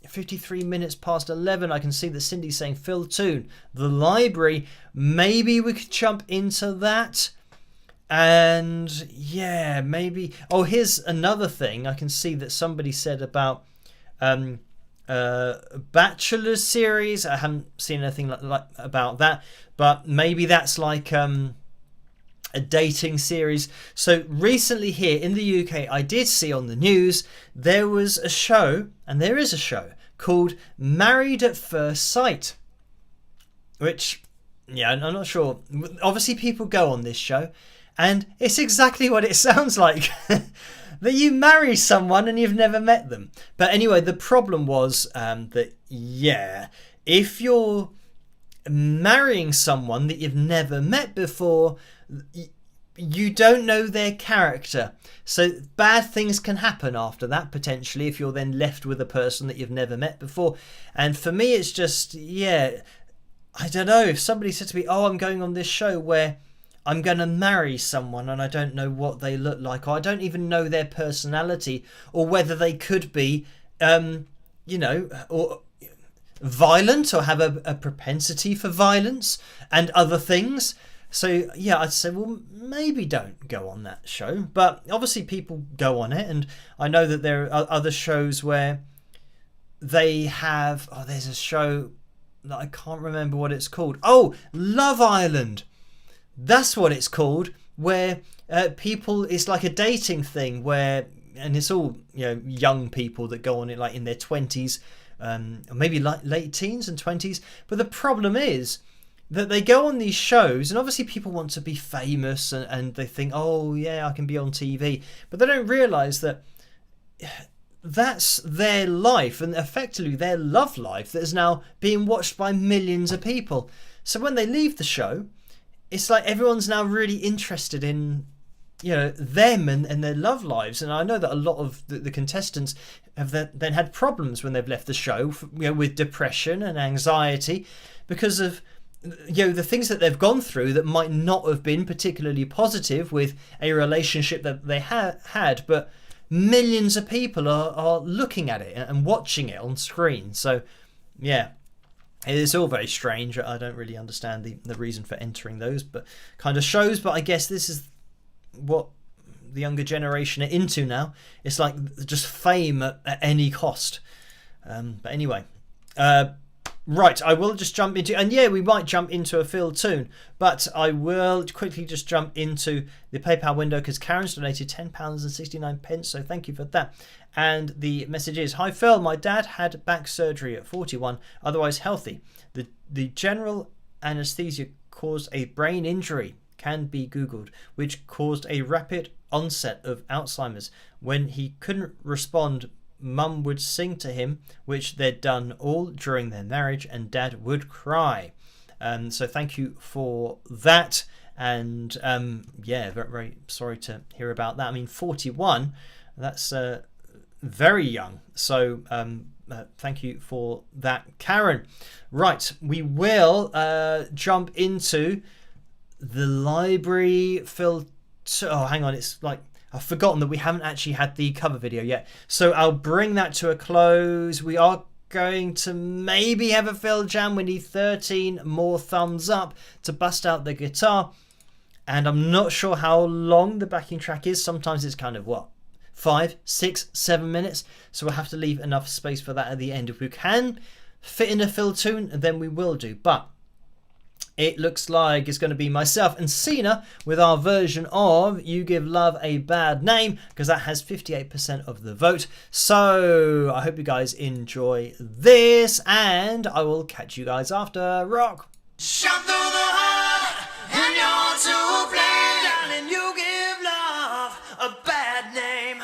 A: 53 minutes past 11. I can see that Cindy's saying Phil Toon, the library. Maybe we could jump into that. And yeah, maybe. Oh, here's another thing. I can see that somebody said about Bachelor series. I haven't seen anything like about that, but maybe that's like a dating series. So recently here in the UK, I did see on the news there was a show, and there is a show called Married at First Sight, which, yeah, I'm not sure. Obviously people go on this show and it's exactly what it sounds like. That you marry someone and you've never met them. But anyway, the problem was that, yeah, if you're marrying someone that you've never met before, you don't know their character. So bad things can happen after that, potentially, if you're then left with a person that you've never met before. And for me, it's just, yeah, I don't know. If somebody said to me, oh, I'm going on this show where I'm going to marry someone and I don't know what they look like, or I don't even know their personality, or whether they could be, or violent or have a propensity for violence and other things. So, yeah, I'd say, well, maybe don't go on that show. But obviously people go on it. And I know that there are other shows where they have... Oh, there's a show that I can't remember what it's called. Oh, Love Island. That's what it's called, where people... It's like a dating thing where... And it's all, young people that go on it, like in their 20s, or maybe like late teens and 20s. But the problem is that they go on these shows, and obviously people want to be famous, and they think, oh yeah, I can be on TV, but they don't realise that that's their life, and effectively their love life, that is now being watched by millions of people. So when they leave the show, it's like everyone's now really interested in them and their love lives. And I know that a lot of the contestants have then had problems when they've left the show, with depression and anxiety, because of the things that they've gone through that might not have been particularly positive with a relationship that they had, but millions of people are looking at it and watching it on screen. So yeah, it is all very strange. I don't really understand the reason for entering those but kind of shows, but I guess this is what the younger generation are into now. It's like just fame at any cost. But anyway, right, I will just jump into, and yeah, we might jump into a Phil Toon, but I will quickly just jump into the PayPal window because Karen's donated £10.69, so thank you for that. And the message is, hi Phil, my dad had back surgery at 41, otherwise healthy. The general anaesthesia caused a brain injury, can be googled, which caused a rapid onset of Alzheimer's. When he couldn't respond, Mum would sing to him, which they'd done all during their marriage, and Dad would cry. So thank you for that. And yeah, very, very sorry to hear about that. I mean, 41, that's very young. So thank you for that, Karen. Right, we will jump into the library. Oh, hang on, it's like I've forgotten that we haven't actually had the cover video yet. So I'll bring that to a close. We are going to maybe have a Phil Jam. We need 13 more thumbs up to bust out the guitar. And I'm not sure how long the backing track is. Sometimes it's kind of 5, 6, 7 minutes. So we'll have to leave enough space for that at the end. If we can fit in a Phil tune, then we will do. But it looks like it's going to be myself and Cena with our version of You Give Love a Bad Name, because that has 58% of the vote. So I hope you guys enjoy this, and I will catch you guys after. Rock! Shot through the heart, and you're to blame. Darling, you give love a bad name.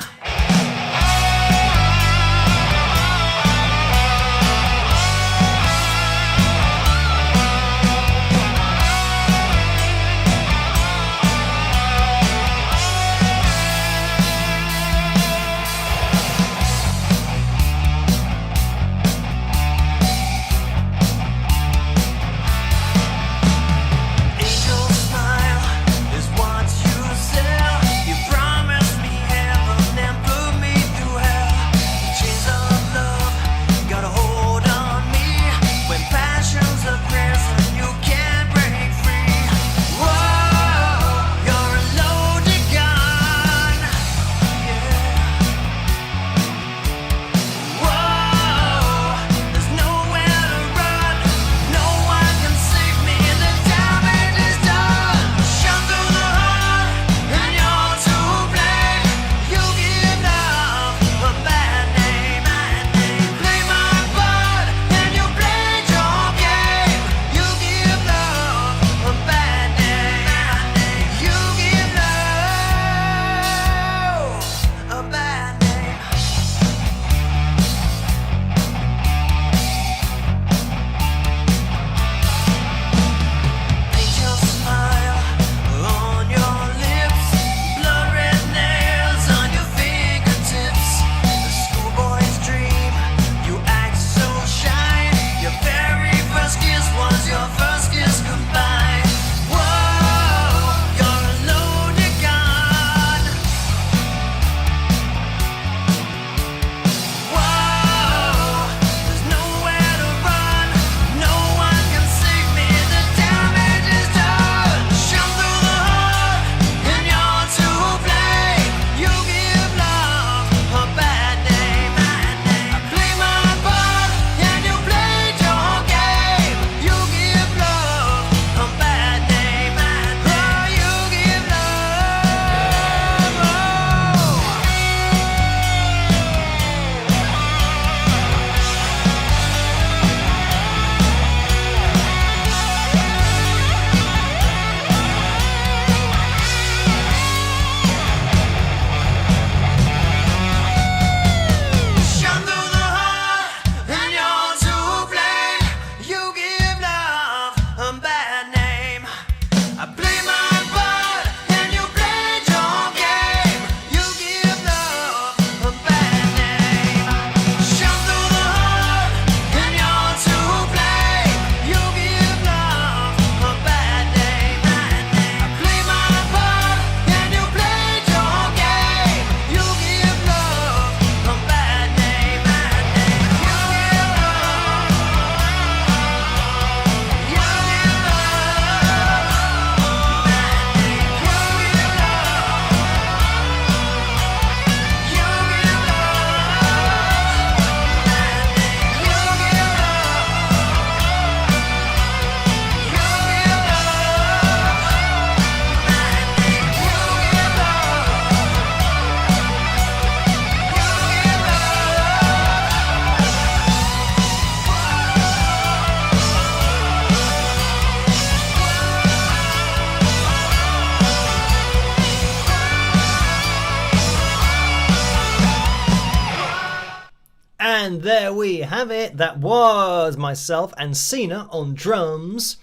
A: there we have it. That was myself and Cena on drums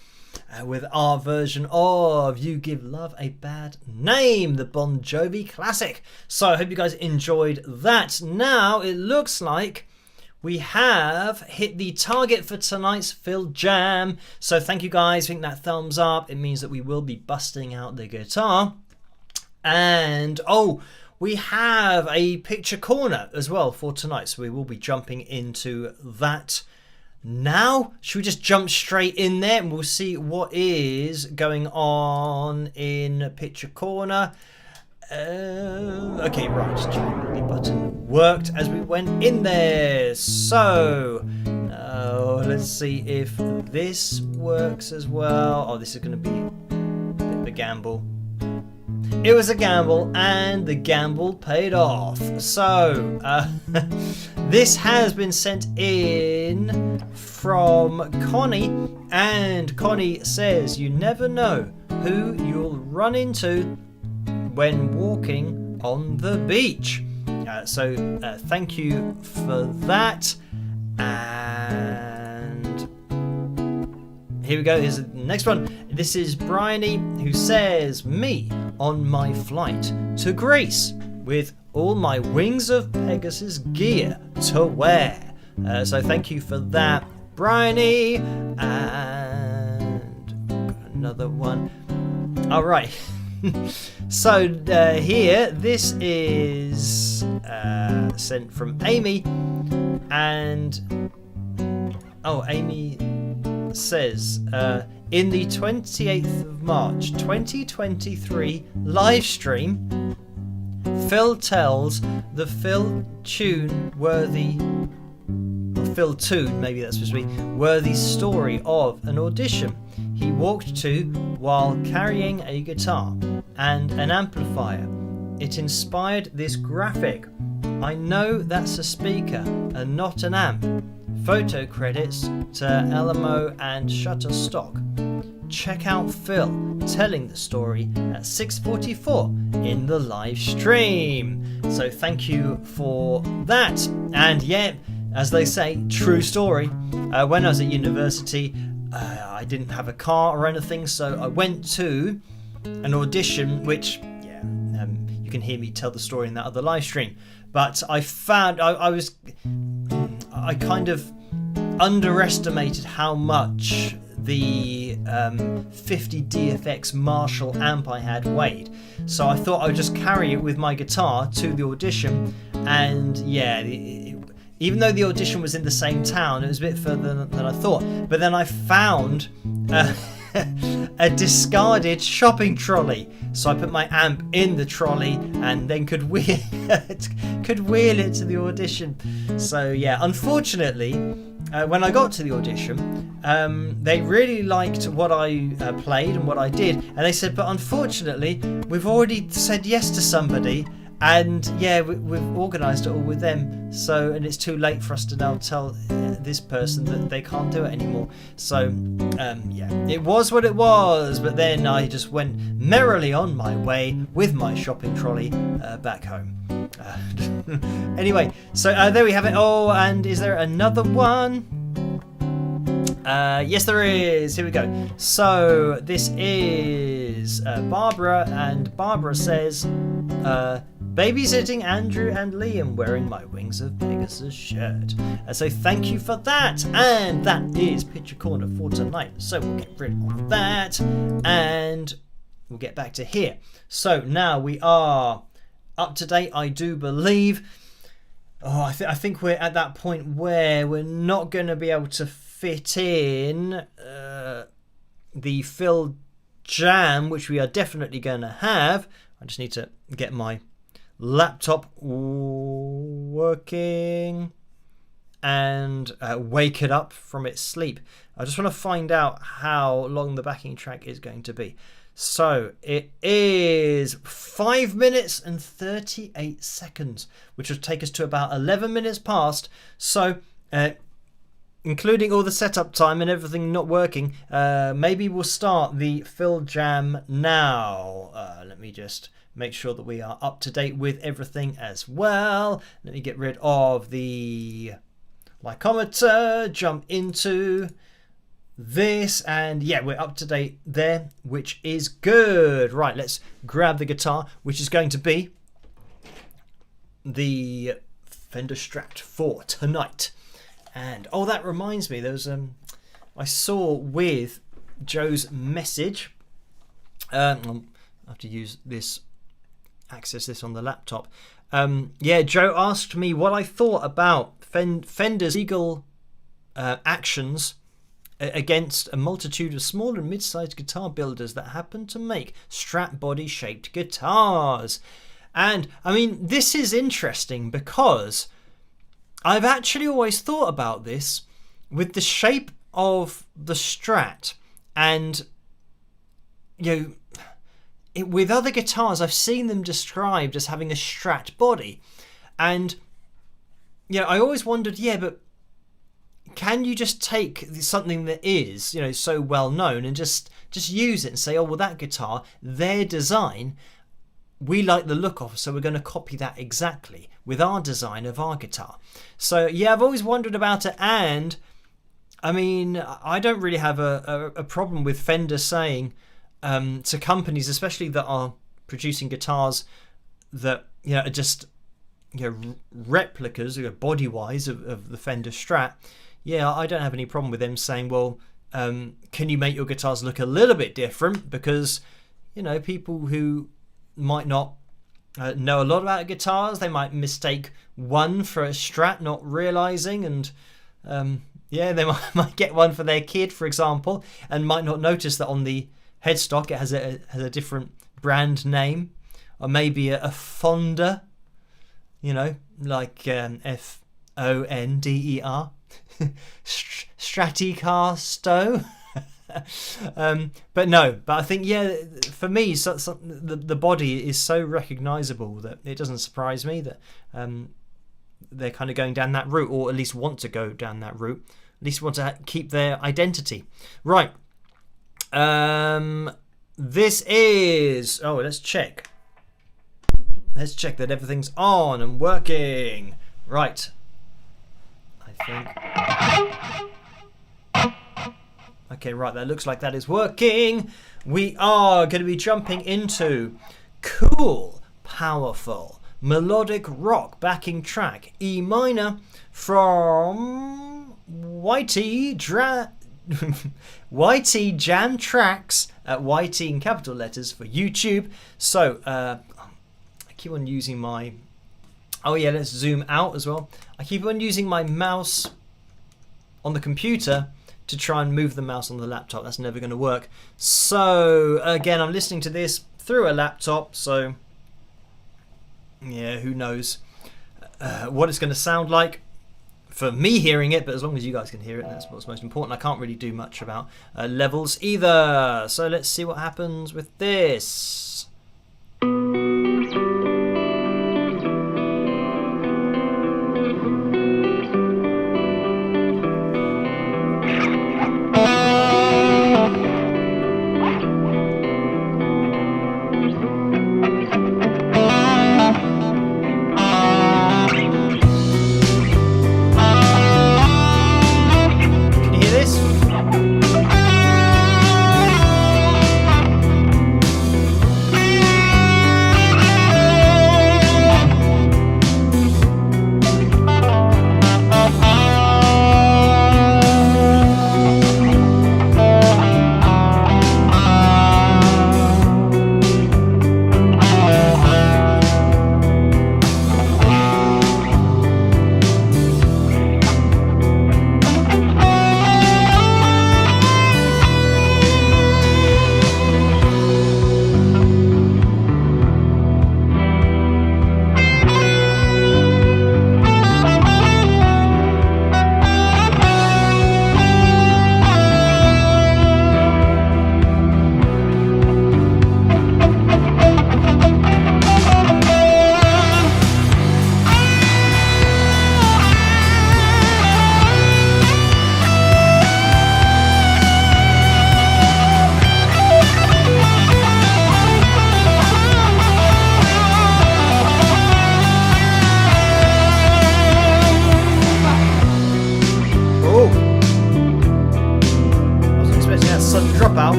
A: with our version of You Give Love a Bad Name, the Bon Jovi classic. So I hope you guys enjoyed that. Now it looks like we have hit the target for tonight's Phil Jam. So thank you guys. Think that thumbs up. It means that we will be busting out the guitar. And we have a picture corner as well for tonight. So we will be jumping into that now. Should we just jump straight in there and we'll see what is going on in picture corner? Okay, right, just checking the button worked as we went in there. So let's see if this works as well. Oh, this is going to be a bit of a gamble. It was a gamble, and the gamble paid off. So this has been sent in from Connie, and Connie says you never know who you'll run into when walking on the beach. So thank you for that. And here we go. Here's the next one. This is Bryony, who says, me on my flight to Greece with all my Wings of Pegasus gear to wear. So thank you for that, Bryony. And got another one. All right. So here, this is sent from Amy, and Amy says in the 28th of March 2023 live stream, Phil tells the Phil Tune worthy, or Phil Tune, maybe that's supposed to be, worthy story of an audition he walked to while carrying a guitar and an amplifier. It inspired this graphic. I know that's a speaker and not an amp. Photo credits to LMO and Shutterstock. Check out Phil telling the story at 6:44 in the live stream. So thank you for that. And yeah, as they say, true story. When I was at university, I didn't have a car or anything, so I went to an audition, which you can hear me tell the story in that other live stream. But I found I kind of underestimated how much the 50 DFX Marshall amp I had weighed. So I thought I would just carry it with my guitar to the audition, and even though the audition was in the same town, it was a bit further than I thought. But then I found a discarded shopping trolley. So I put my amp in the trolley and then could wheel it to the audition. So yeah, unfortunately, when I got to the audition, they really liked what I played and what I did. And they said, but unfortunately, we've already said yes to somebody. And yeah, we've organised it all with them, and it's too late for us to now tell this person that they can't do it anymore. So it was what it was. But then I just went merrily on my way with my shopping trolley back home. Anyway, so there we have it. Oh, and is there another one? Yes, there is. Here we go. So this is Barbara, and Barbara says, babysitting Andrew and Liam wearing my Wings of Pegasus shirt. So thank you for that. And that is Picture Corner for tonight. So we'll get rid of that and we'll get back to here. So now we are up to date, I do believe. I think we're at that point where we're not going to be able to fit in the Phil Jam, which we are definitely going to have. I just need to get my laptop working and wake it up from its sleep. I just want to find out how long the backing track is going to be. So it is 5 minutes and 38 seconds, which will take us to about 11 minutes past. So including all the setup time and everything not working, maybe we'll start the Phil Jam now. Let me just make sure that we are up to date with everything as well. Let me get rid of the Lycometer, jump into this, and yeah, we're up to date there, which is good. Right, let's grab the guitar, which is going to be the Fender Strat for tonight. And oh, that reminds me, there was I saw with Joe's message. I'll have to use this, access this on the laptop. Yeah, Joe asked me what I thought about Fender's legal actions against a multitude of small and mid-sized guitar builders that happen to make Strat body shaped guitars. And I mean, this is interesting because I've actually always thought about this with the shape of the Strat, and you know, with other guitars I've seen them described as having a Strat body, and you know, I always wondered, yeah, but can you just take something that is, you know, so well known and just use it and say, oh well, that guitar, their design, we like the look of, so we're going to copy that exactly with our design of our guitar. So yeah, I've always wondered about it, and I mean, I don't really have a problem with Fender saying to companies, especially that are producing guitars that, you know, are just, you know, replicas, you know, body-wise of the Fender Strat. Yeah, I don't have any problem with them saying, well, can you make your guitars look a little bit different? Because, you know, people who might not know a lot about guitars, they might mistake one for a Strat, not realizing, and yeah, they might get one for their kid, for example, and might not notice that on the headstock it has a different brand name, or maybe a Fonda, you know, like Fonder, Stratocaster. But I think, yeah, for me, the body is so recognizable that it doesn't surprise me that they're kind of going down that route, or at least want to go down that route, at least want to keep their identity. Right. This is, let's check that everything's on and working. Right, I think. Okay, right, that looks like that is working. We are going to be jumping into cool, powerful, melodic rock backing track, E minor, from YT Jam Tracks, at YT in capital letters for YouTube. So, I keep on using my... Oh yeah, let's zoom out as well. I keep on using my mouse on the computer to try and move the mouse on the laptop. That's never going to work. So again, I'm listening to this through a laptop, so yeah, who knows what it's going to sound like for me hearing it, but as long as you guys can hear it, that's what's most important. I can't really do much about levels either. So let's see what happens with this.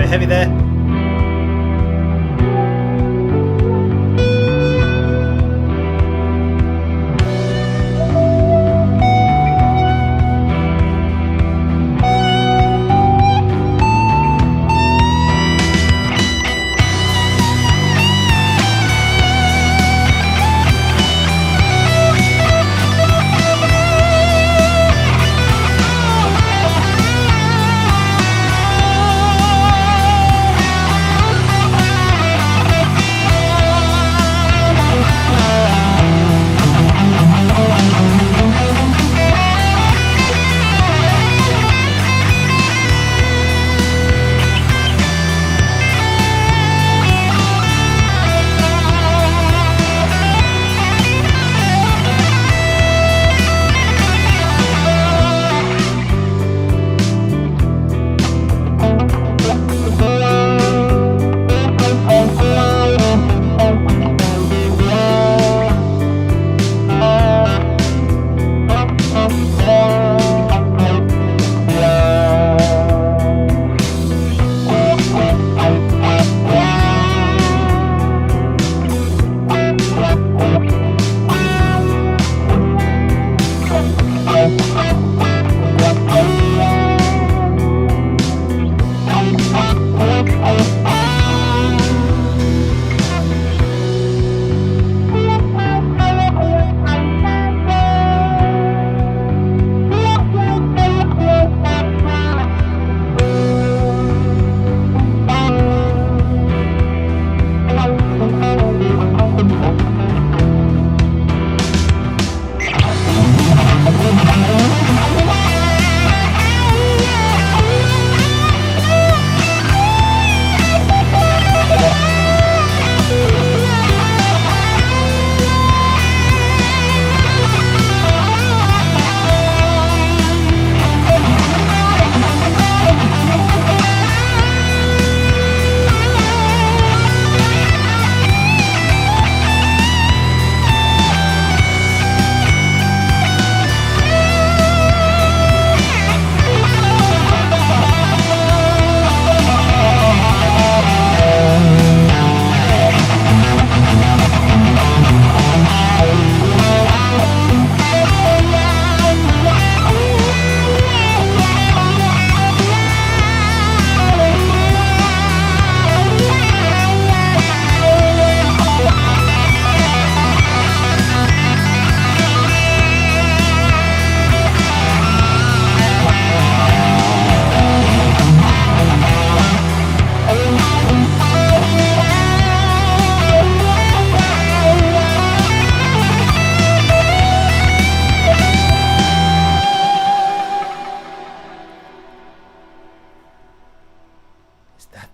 A: Heavy there.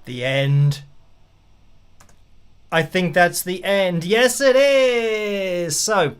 A: The end. I think that's the end. Yes, it is. So,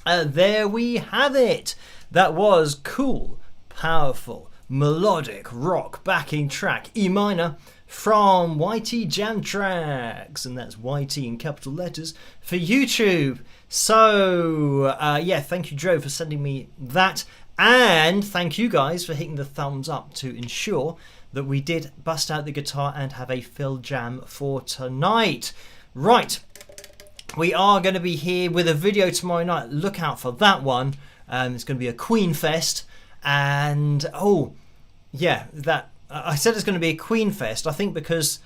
A: there we have it. That was cool, powerful, melodic rock backing track E minor from YT Jam Tracks, and that's YT in capital letters for YouTube. So, yeah, thank you, Joe, for sending me that. And thank you guys for hitting the thumbs up to ensure that we did bust out the guitar and have a fill jam for tonight. Right, we are going to be here with a video tomorrow night. Look out for that one. It's going to be a Queen Fest. And, oh, yeah, that I said it's going to be a Queen Fest, I think, because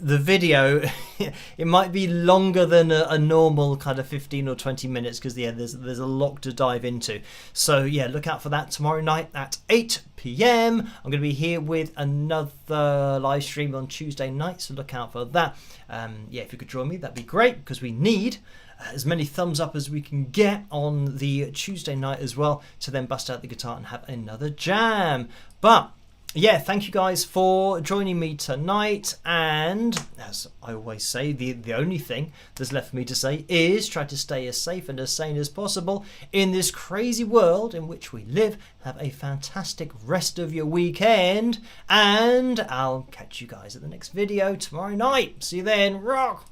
A: the video, it might be longer than a normal kind of 15 or 20 minutes because there's a lot to dive into. So yeah, look out for that tomorrow night at 8 p.m. I'm going to be here with another live stream on Tuesday night, so look out for that. Yeah, if you could join me, that'd be great, because we need as many thumbs up as we can get on the Tuesday night as well, to then bust out the guitar and have another jam. But yeah, thank you guys for joining me tonight, and as I always say, the only thing that's left for me to say is try to stay as safe and as sane as possible in this crazy world in which we live. Have a fantastic rest of your weekend, and I'll catch you guys at the next video tomorrow night. See you then. Rock!